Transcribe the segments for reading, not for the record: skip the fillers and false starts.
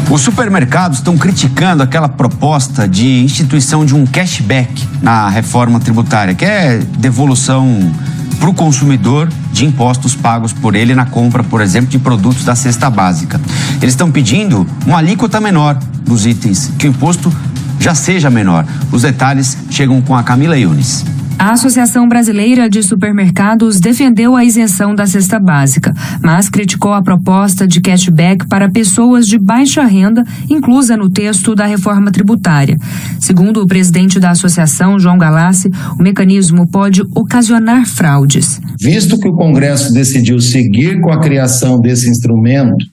Os supermercados estão criticando aquela proposta de instituição de um cashback na reforma tributária, que é devolução para o consumidor de impostos pagos por ele na compra, por exemplo, de produtos da cesta básica. Eles estão pedindo uma alíquota menor dos itens, que o imposto já seja menor. Os detalhes chegam com a Camila Yunes. A Associação Brasileira de Supermercados defendeu a isenção da cesta básica, mas criticou a proposta de cashback para pessoas de baixa renda, inclusa no texto da reforma tributária. Segundo o presidente da associação, João Galassi, o mecanismo pode ocasionar fraudes. Visto que o Congresso decidiu seguir com a criação desse instrumento,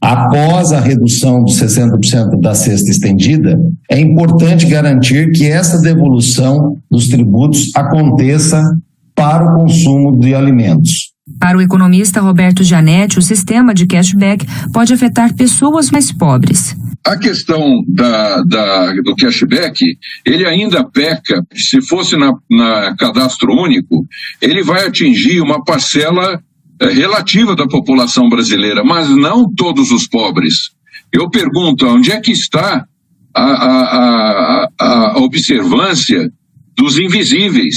após a redução dos 60% da cesta estendida, é importante garantir que essa devolução dos tributos aconteça para o consumo de alimentos. Para o economista Roberto Gianetti, o sistema de cashback pode afetar pessoas mais pobres. A questão do cashback, ele ainda peca, se fosse na cadastro único, ele vai atingir uma parcela relativa da população brasileira, mas não todos os pobres. Eu pergunto, onde é que está a observância dos invisíveis,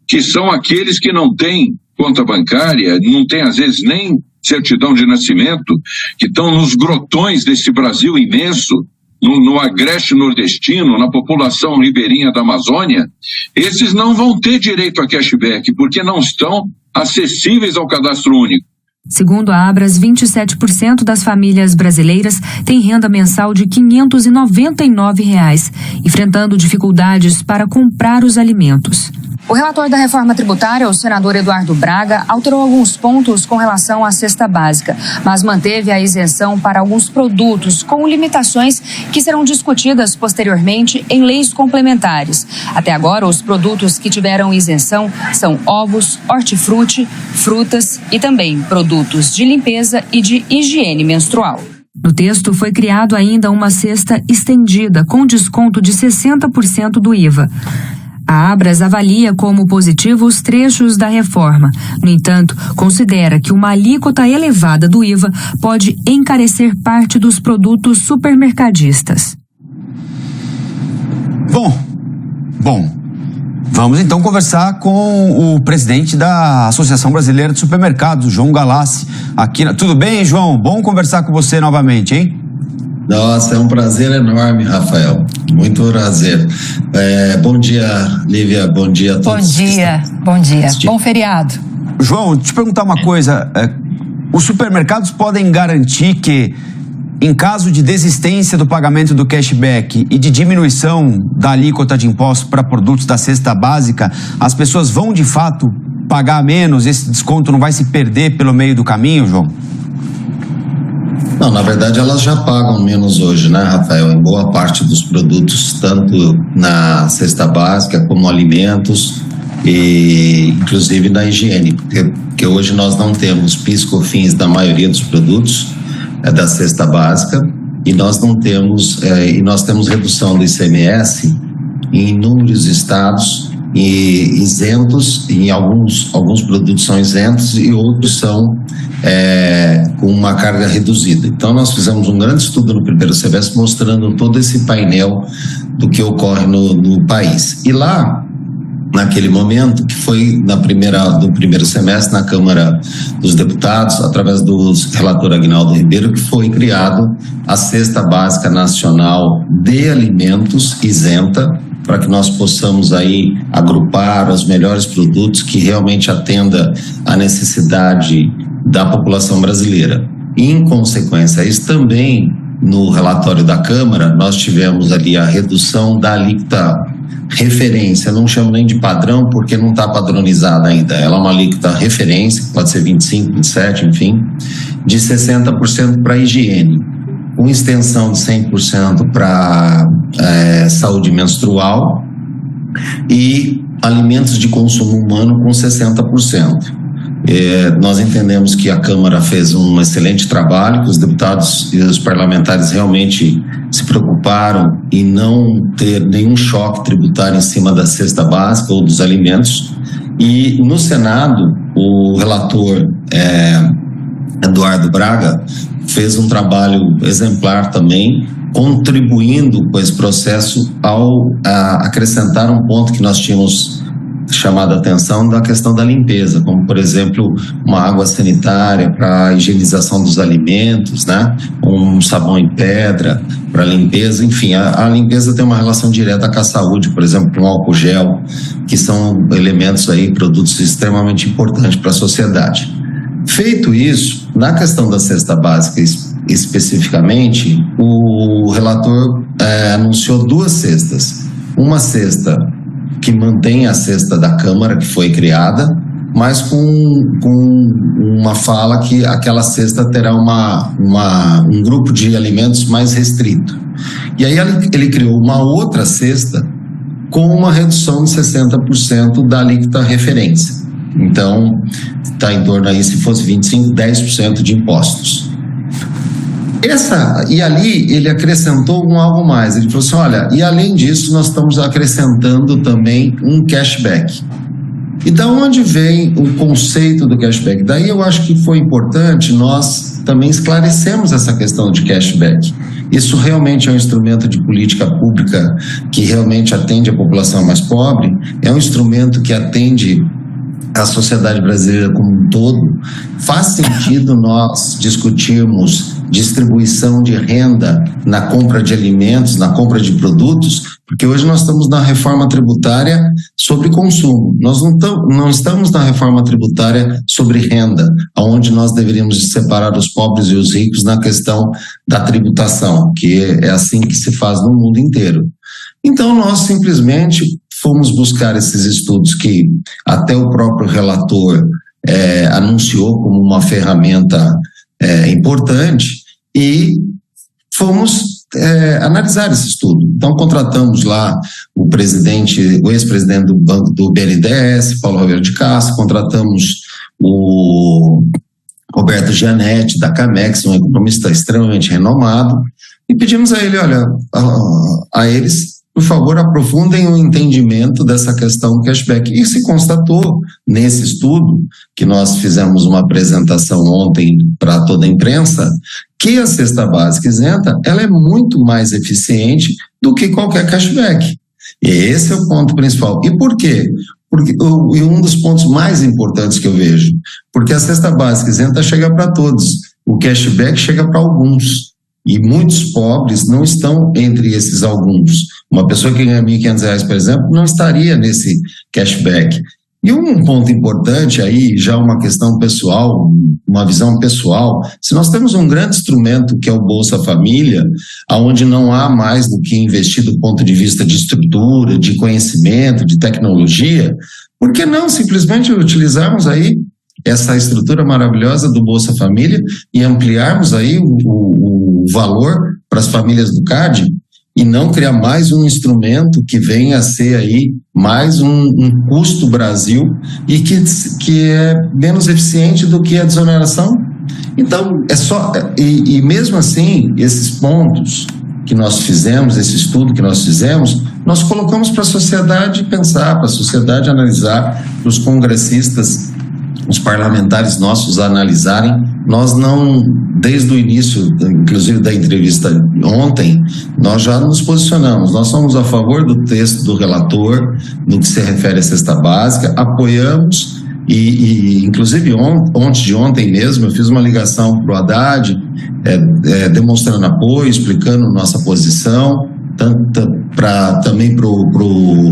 que são aqueles que não têm conta bancária, não têm às vezes nem certidão de nascimento, que estão nos grotões desse Brasil imenso, no agreste nordestino, na população ribeirinha da Amazônia. Esses não vão ter direito a cashback, porque não estão acessíveis ao cadastro único. Segundo a Abras, 27% das famílias brasileiras têm renda mensal de R$ 599, enfrentando dificuldades para comprar os alimentos. O relator da reforma tributária, o senador Eduardo Braga, alterou alguns pontos com relação à cesta básica, mas manteve a isenção para alguns produtos com limitações que serão discutidas posteriormente em leis complementares. Até agora, os produtos que tiveram isenção são ovos, hortifruti, frutas e também produtos de limpeza e de higiene menstrual. No texto foi criado ainda uma cesta estendida com desconto de 60% do IVA. A Abras avalia como positivo os trechos da reforma. No entanto, considera que uma alíquota elevada do IVA pode encarecer parte dos produtos supermercadistas. Bom, vamos então conversar com o presidente da Associação Brasileira de Supermercados, João Galassi. Tudo bem, João? Bom conversar com você novamente, hein? Nossa, é um prazer enorme, Rafael. Muito prazer. Bom dia, Lívia. Bom dia a todos. Bom dia. Bom feriado. João, te perguntar uma coisa. Os supermercados podem garantir que, em caso de desistência do pagamento do cashback e de diminuição da alíquota de impostos para produtos da cesta básica, as pessoas vão, de fato, pagar menos? Esse desconto não vai se perder pelo meio do caminho, João? Não, na verdade elas já pagam menos hoje, né, Rafael? Em boa parte dos produtos, tanto na cesta básica como alimentos e inclusive na higiene, porque hoje nós não temos PIS/COFINS da maioria dos produtos da cesta básica e nós não temos nós temos redução do ICMS em inúmeros estados e isentos, em alguns produtos são isentos e outros são com uma carga reduzida. Então nós fizemos um grande estudo no primeiro semestre mostrando todo esse painel do que ocorre no país. E lá, naquele momento, que foi do primeiro semestre na Câmara dos Deputados, através do relator Aguinaldo Ribeiro, que foi criado a Cesta Básica Nacional de Alimentos isenta, para que nós possamos aí agrupar os melhores produtos que realmente atenda à necessidade da população brasileira. E, em consequência a isso, também no relatório da Câmara, nós tivemos ali a redução da alíquota referência, não chamo nem de padrão porque não está padronizada ainda, ela é uma alíquota referência, pode ser 25%, 27%, enfim, de 60% para higiene, com extensão de 100% para saúde menstrual e alimentos de consumo humano com 60%. Nós entendemos que a Câmara fez um excelente trabalho, que os deputados e os parlamentares realmente se preocuparam em não ter nenhum choque tributário em cima da cesta básica ou dos alimentos. E no Senado, o relator Eduardo Braga, fez um trabalho exemplar também, contribuindo com esse processo ao acrescentar um ponto que nós tínhamos chamado a atenção da questão da limpeza, como, por exemplo, uma água sanitária para a higienização dos alimentos, né? Um sabão em pedra para limpeza, enfim, a limpeza tem uma relação direta com a saúde, por exemplo, com o álcool gel, que são elementos aí, produtos extremamente importantes para a sociedade. Feito isso, na questão da cesta básica especificamente, o relator anunciou 2 cestas. Uma cesta que mantém a cesta da Câmara, que foi criada, mas com uma fala que aquela cesta terá um grupo de alimentos mais restrito. E aí ele criou uma outra cesta com uma redução de 60% da alíquota referência. Então, está em torno aí, se fosse 25%, 10% de impostos. E ali ele acrescentou algo mais. Ele falou assim, olha, e além disso nós estamos acrescentando também um cashback. E da onde vem o conceito do cashback? Daí eu acho que foi importante nós também esclarecemos essa questão de cashback. Isso realmente é um instrumento de política pública que realmente atende a população mais pobre, é um instrumento que atende a sociedade brasileira como um todo. Faz sentido nós discutirmos distribuição de renda na compra de alimentos, na compra de produtos, porque hoje nós estamos na reforma tributária sobre consumo. Nós não estamos na reforma tributária sobre renda, onde nós deveríamos separar os pobres e os ricos na questão da tributação, que é assim que se faz no mundo inteiro. Então nós simplesmente fomos buscar esses estudos que até o próprio relator anunciou como uma ferramenta importante e fomos analisar esse estudo. Então contratamos lá o ex-presidente do BNDES, Paulo Roberto de Castro, contratamos o Roberto Gianetti da Camex, um economista extremamente renomado, e pedimos a ele, olha, a eles, por favor, aprofundem o entendimento dessa questão cashback. E se constatou nesse estudo, que nós fizemos uma apresentação ontem para toda a imprensa, que a cesta básica isenta ela é muito mais eficiente do que qualquer cashback. E esse é o ponto principal. E por quê? E um dos pontos mais importantes que eu vejo, porque a cesta básica isenta chega para todos, o cashback chega para alguns. E muitos pobres não estão entre esses alguns. Uma pessoa que ganha R$1.500, por exemplo, não estaria nesse cashback. E um ponto importante aí, já uma questão pessoal, uma visão pessoal, se nós temos um grande instrumento que é o Bolsa Família, onde não há mais do que investir do ponto de vista de estrutura, de conhecimento, de tecnologia, por que não simplesmente utilizarmos aí essa estrutura maravilhosa do Bolsa Família e ampliarmos aí o valor para as famílias do CAD e não criar mais um instrumento que venha a ser aí mais um custo Brasil e que é menos eficiente do que a desoneração? Então, e mesmo assim, esses pontos que nós fizemos, esse estudo que nós fizemos, nós colocamos para a sociedade pensar, para a sociedade analisar, para os congressistas, os parlamentares nossos analisarem. Nós não, desde o início, inclusive da entrevista ontem, nós já nos posicionamos. Nós somos a favor do texto do relator, no que se refere à cesta básica, apoiamos e inclusive ontem mesmo, eu fiz uma ligação para o Haddad, demonstrando apoio, explicando nossa posição, também para o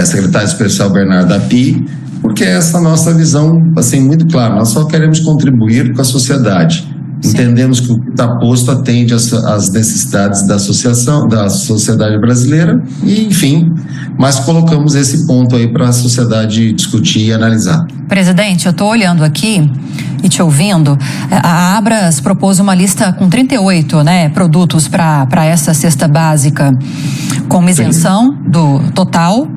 secretário especial Bernardo Api, porque essa é a nossa visão, assim, muito clara. Nós só queremos contribuir com a sociedade. Sim. Entendemos que o que está posto atende às necessidades da sociedade brasileira e, enfim, mas colocamos esse ponto aí para a sociedade discutir e analisar. Presidente, eu estou olhando aqui e te ouvindo. A Abras propôs uma lista com 38 produtos para essa cesta básica, com isenção do total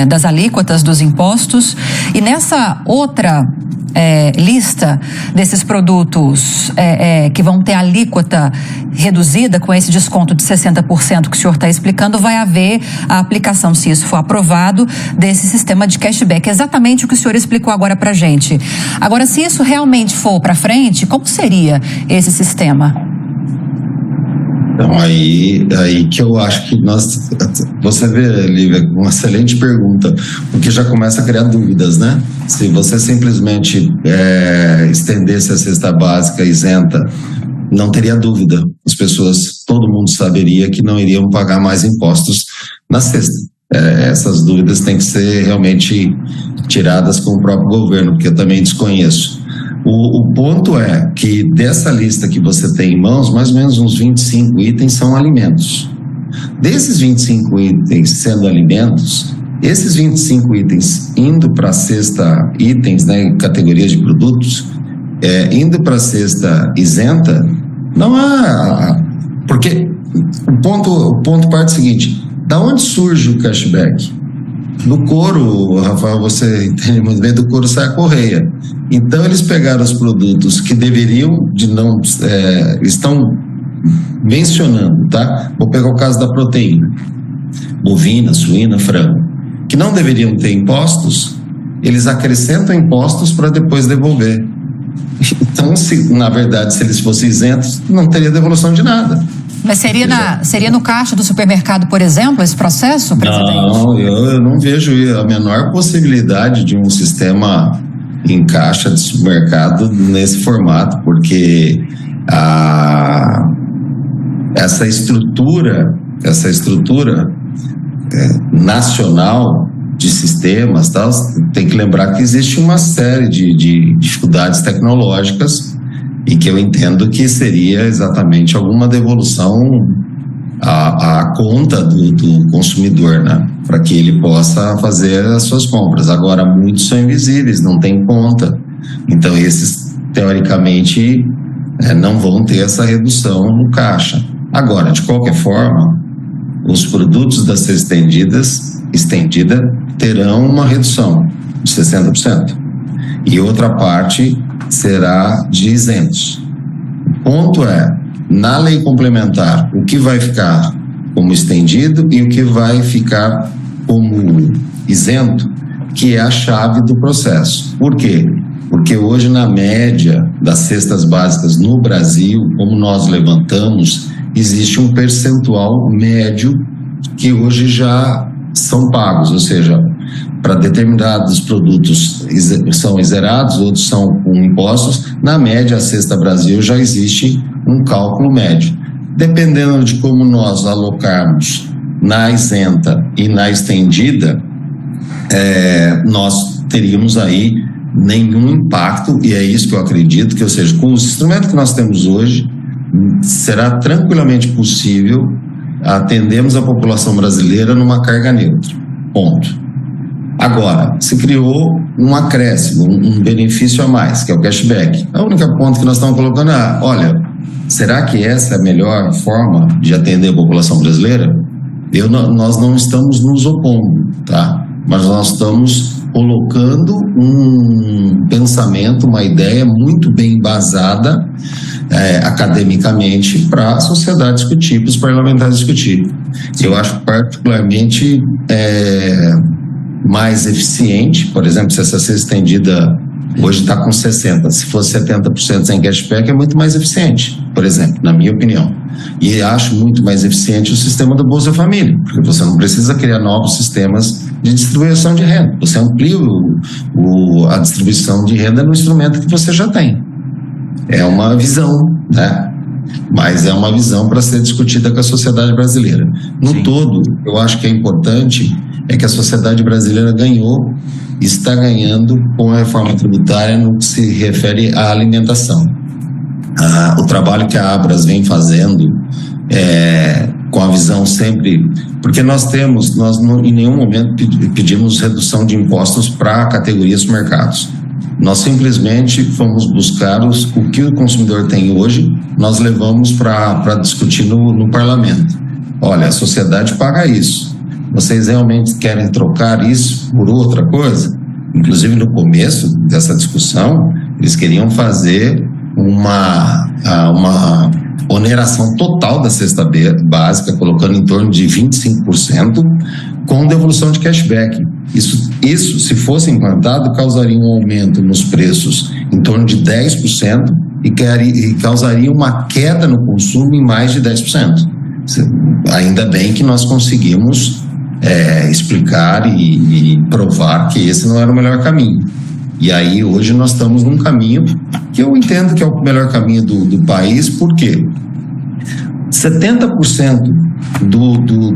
das alíquotas dos impostos. E nessa outra lista desses produtos que vão ter alíquota reduzida com esse desconto de 60% que o senhor está explicando, vai haver a aplicação, se isso for aprovado, desse sistema de cashback. Exatamente o que o senhor explicou agora para a gente. Agora, se isso realmente for para frente, como seria esse sistema? Então, aí que eu acho que você vê, Lívia, uma excelente pergunta, porque já começa a criar dúvidas, né? Se você simplesmente estendesse a cesta básica isenta, não teria dúvida. As pessoas, todo mundo saberia que não iriam pagar mais impostos na cesta. Essas dúvidas têm que ser realmente tiradas com o próprio governo, porque eu também desconheço. O ponto é que dessa lista que você tem em mãos, mais ou menos uns 25 itens são alimentos. Desses 25 itens sendo alimentos, esses 25 itens indo para a cesta itens, né, categorias de produtos, indo para a cesta isenta, não há... Porque o ponto parte do seguinte, da onde surge o cashback? Do couro, Rafael, você entende muito bem, do couro sai a correia. Então, eles pegaram os produtos que deveriam, estão mencionando, tá? Vou pegar o caso da proteína, bovina, suína, frango, que não deveriam ter impostos, eles acrescentam impostos para depois devolver. Então, na verdade, se eles fossem isentos, não teria devolução de nada. Mas seria no caixa do supermercado, por exemplo, esse processo, presidente? Não, eu não vejo a menor possibilidade de um sistema em caixa de supermercado nesse formato, porque essa estrutura nacional de sistemas, tal, tem que lembrar que existe uma série de dificuldades tecnológicas e que eu entendo que seria exatamente alguma devolução à conta do consumidor, né? Para que ele possa fazer as suas compras. Agora, muitos são invisíveis, não tem conta. Então, esses, teoricamente, não vão ter essa redução no caixa. Agora, de qualquer forma, os produtos da cesta estendida terão uma redução de 60%. E outra parte será de isentos. O ponto é, na lei complementar, o que vai ficar como estendido e o que vai ficar como isento, que é a chave do processo. Por quê? Porque hoje, na média das cestas básicas no Brasil, como nós levantamos, existe um percentual médio que hoje já são pagos, ou seja, para determinados produtos são zerados, outros são com impostos. Na média, a Cesta Brasil já existe um cálculo médio. Dependendo de como nós alocarmos na isenta e na estendida, nós teríamos aí nenhum impacto, e é isso que eu acredito, que, ou seja, com os instrumentos que nós temos hoje, será tranquilamente possível atendermos a população brasileira numa carga neutra. Ponto. Agora, se criou um acréscimo, um benefício a mais, que é o cashback. A única ponto que nós estamos colocando é, olha, será que essa é a melhor forma de atender a população brasileira? Nós não estamos nos opondo, tá? Mas nós estamos colocando um pensamento, uma ideia muito bem embasada academicamente para a sociedade discutir, para os parlamentares discutir. Eu acho particularmente mais eficiente, por exemplo, se essa cesta estendida hoje está com 60%, se fosse 70% sem cashback, é muito mais eficiente, por exemplo, na minha opinião. E acho muito mais eficiente o sistema do Bolsa Família, porque você não precisa criar novos sistemas de distribuição de renda, você amplia a distribuição de renda no instrumento que você já tem. É uma visão, né? Mas é uma visão para ser discutida com a sociedade brasileira. No todo, eu acho que é importante que a sociedade brasileira ganhou e está ganhando com a reforma tributária no que se refere à alimentação. O trabalho que a Abras vem fazendo com a visão sempre... Porque nós em nenhum momento pedimos redução de impostos para categorias de mercados. Nós simplesmente fomos buscar o que o consumidor tem hoje, nós levamos para discutir no parlamento. Olha, a sociedade paga isso. Vocês realmente querem trocar isso por outra coisa? Inclusive, no começo dessa discussão, eles queriam fazer uma oneração total da cesta básica, colocando em torno de 25%, com devolução de cashback. Isso, se fosse implantado, causaria um aumento nos preços em torno de 10% e causaria uma queda no consumo em mais de 10%. Ainda bem que nós conseguimos explicar e provar que esse não era o melhor caminho. E aí, hoje, nós estamos num caminho que eu entendo que é o melhor caminho do país, porque 70%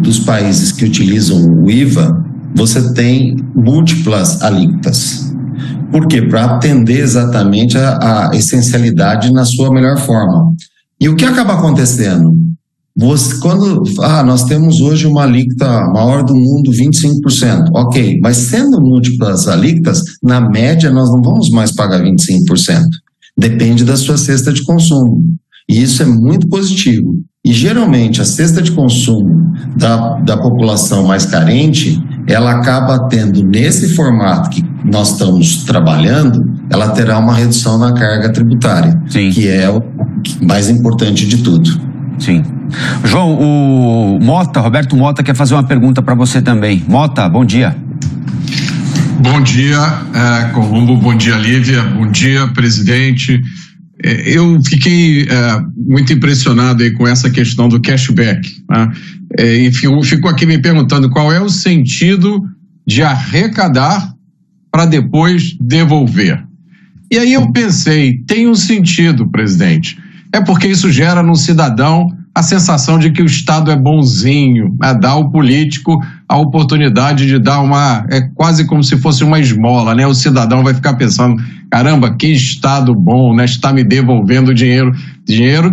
dos países que utilizam o IVA, você tem múltiplas alíquotas. Por quê? Para atender exatamente a essencialidade na sua melhor forma. E o que acaba acontecendo? Nós temos hoje uma alíquota maior do mundo, 25%. Ok, mas sendo múltiplas alíquotas, na média nós não vamos mais pagar 25%. Depende da sua cesta de consumo. E isso é muito positivo. E geralmente a cesta de consumo da população mais carente, ela acaba tendo, nesse formato que nós estamos trabalhando, ela terá uma redução na carga tributária. Sim. Que é o mais importante de tudo. Sim. João, o Roberto Mota quer fazer uma pergunta para você também. Mota, bom dia. Bom dia, Colombo, bom dia, Lívia, bom dia, presidente. Eu fiquei muito impressionado aí com essa questão do cashback, né? E fico aqui me perguntando qual é o sentido de arrecadar para depois devolver. E aí eu pensei, tem um sentido, presidente. É porque isso gera no cidadão a sensação de que o Estado é bonzinho, dá ao político a oportunidade de dar quase como se fosse uma esmola, né? O cidadão vai ficar pensando, caramba, que Estado bom, né? Está me devolvendo dinheiro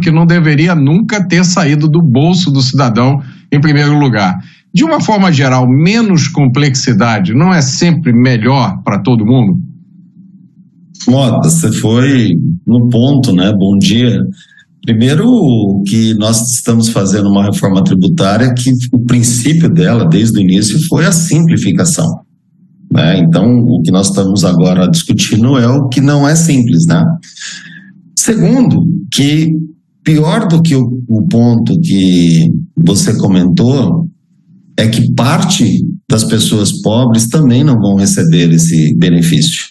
que não deveria nunca ter saído do bolso do cidadão em primeiro lugar. De uma forma geral, menos complexidade não é sempre melhor para todo mundo? Mota, você foi no ponto, né? Bom dia. Primeiro, que nós estamos fazendo uma reforma tributária que o princípio dela, desde o início, foi a simplificação, né? Então, o que nós estamos agora discutindo é o que não é simples, né? Segundo, que pior do que o ponto que você comentou é que parte das pessoas pobres também não vão receber esse benefício.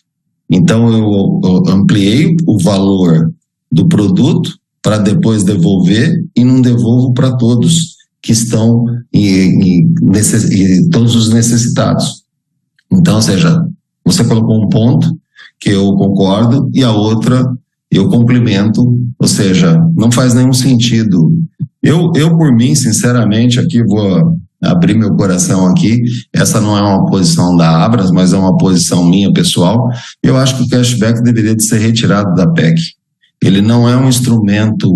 Então, eu ampliei o valor do produto para depois devolver e não devolvo para todos que estão todos os necessitados. Então, ou seja, você colocou um ponto que eu concordo e a outra eu complemento, ou seja, não faz nenhum sentido. Eu por mim, sinceramente, aqui vou abrir meu coração aqui, essa não é uma posição da Abras, mas é uma posição minha pessoal. Eu acho que o cashback deveria de ser retirado da PEC. Ele não é um instrumento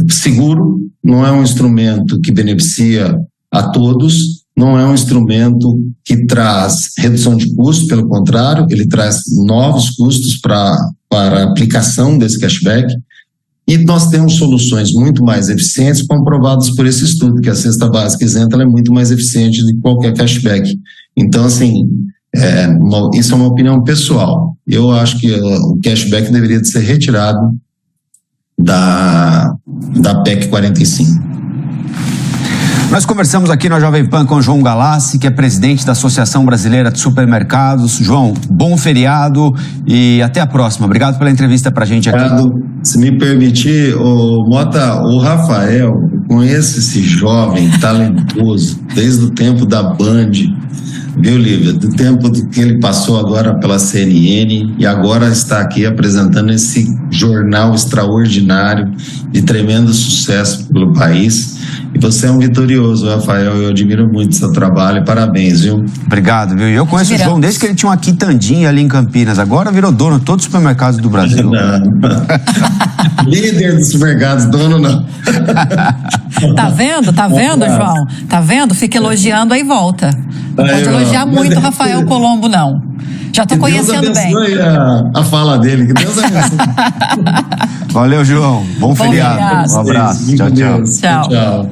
seguro, não é um instrumento que beneficia a todos, não é um instrumento que traz redução de custos, pelo contrário, ele traz novos custos para a aplicação desse cashback. E nós temos soluções muito mais eficientes, comprovadas por esse estudo, que a cesta básica isenta ela é muito mais eficiente do que qualquer cashback. Então, assim, isso é uma opinião pessoal. Eu acho que o cashback deveria de ser retirado da PEC 45. Nós conversamos aqui na Jovem Pan com o João Galassi, que é presidente da Associação Brasileira de Supermercados. João, bom feriado e até a próxima. Obrigado pela entrevista pra gente aqui. Se me permitir, Mota, o Rafael, eu conheço esse jovem talentoso desde o tempo da Band, viu, Lívia? Do tempo que ele passou agora pela CNN e agora está aqui apresentando esse jornal extraordinário de tremendo sucesso pelo país. E você é um vitorioso, Rafael. Eu admiro muito o seu trabalho. Parabéns, viu? Obrigado, viu? Eu conheço o João desde que ele tinha uma quitandinha ali em Campinas. Agora virou dono de todos os supermercados do Brasil. Líder dos supermercados, dono não. Tá vendo, João? Tá vendo? Fica elogiando aí volta. Não pode elogiar muito o Rafael Colombo, não. Já tô conhecendo bem. A fala dele, que Deus abençoe. Valeu, João. Bom feriado. Um abraço. Tchau, tchau. Tchau.